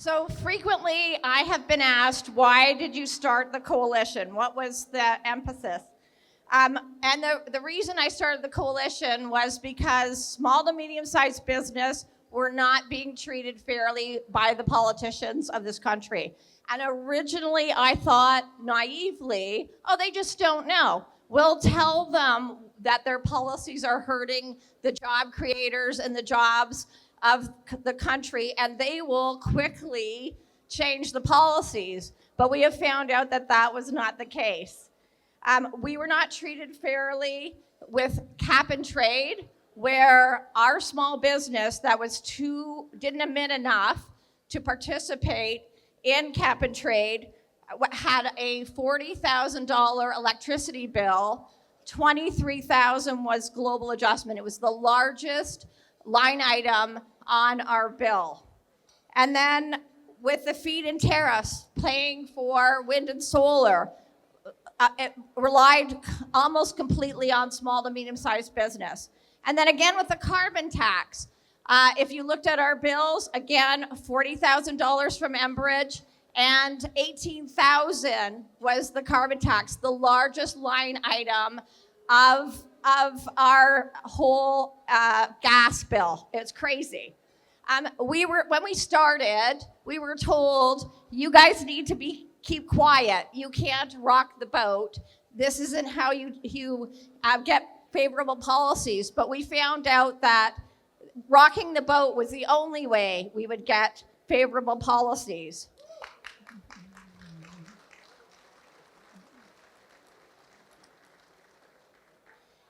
So frequently I have been asked, why did you start the coalition? What was the emphasis? And the reason I started the coalition was because small to medium-sized business were not being treated fairly by the politicians of this country. And originally I thought naively, oh, they just don't know. We'll tell them that their policies are hurting the job creators and the jobs of the country, and they will quickly change the policies. But we have found out that that was not the case. We were not treated fairly with cap and trade, where our small business that was didn't emit enough to participate in cap and trade had a $40,000 electricity bill. $23,000 was global adjustment. It was the largest line item on our bill. And then with the feed-in tariffs, paying for wind and solar, it relied almost completely on small to medium-sized business. And then again with the carbon tax, if you looked at our bills, again, $40,000 from Enbridge, and $18,000 was the carbon tax, the largest line item of our whole gas bill. It's crazy. When we started, we were told, you guys need to keep quiet. You can't rock the boat. This isn't how you get favorable policies. But we found out that rocking the boat was the only way we would get favorable policies.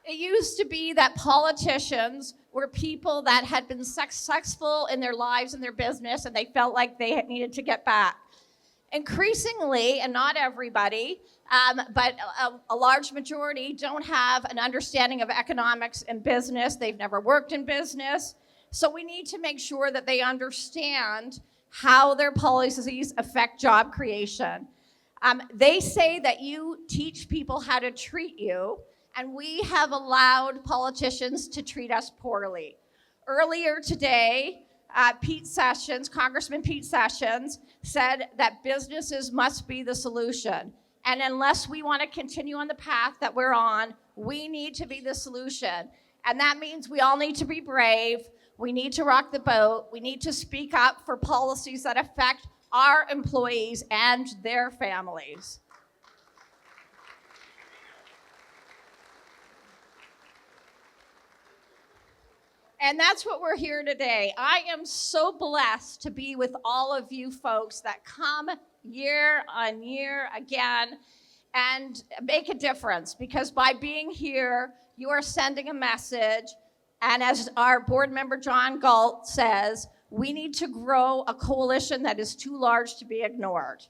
It used to be that politicians were people that had been successful in their lives and their business, and they felt like they needed to get back. Increasingly, and not everybody, but a large majority don't have an understanding of economics and business. They've never worked in business. So we need to make sure that they understand how their policies affect job creation. They say that you teach people how to treat you, and we have allowed politicians to treat us poorly. Earlier today, Congressman Pete Sessions said that businesses must be the solution. And unless we want to continue on the path that we're on, we need to be the solution. And that means we all need to be brave. We need to rock the boat. We need to speak up for policies that affect our employees and their families. And that's what we're here today. I am so blessed to be with all of you folks that come year on year again and make a difference, because by being here, you are sending a message. And as our board member John Galt says, we need to grow a coalition that is too large to be ignored.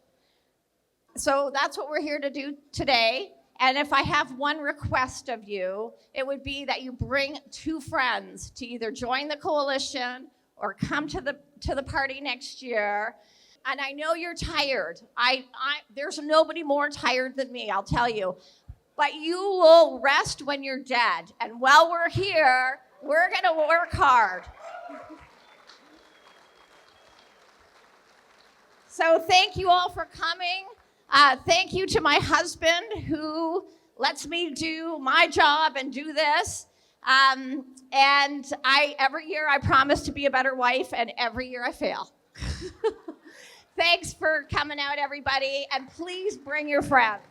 So that's what we're here to do today. And if I have one request of you, it would be that you bring 2 friends to either join the coalition or come to the party next year. And I know you're tired. There's nobody more tired than me, I'll tell you. But you will rest when you're dead. And while we're here, we're gonna work hard. So thank you all for coming. Thank you to my husband, who lets me do my job and do this. And every year I promise to be a better wife, and every year I fail. Thanks for coming out, everybody, and please bring your friends.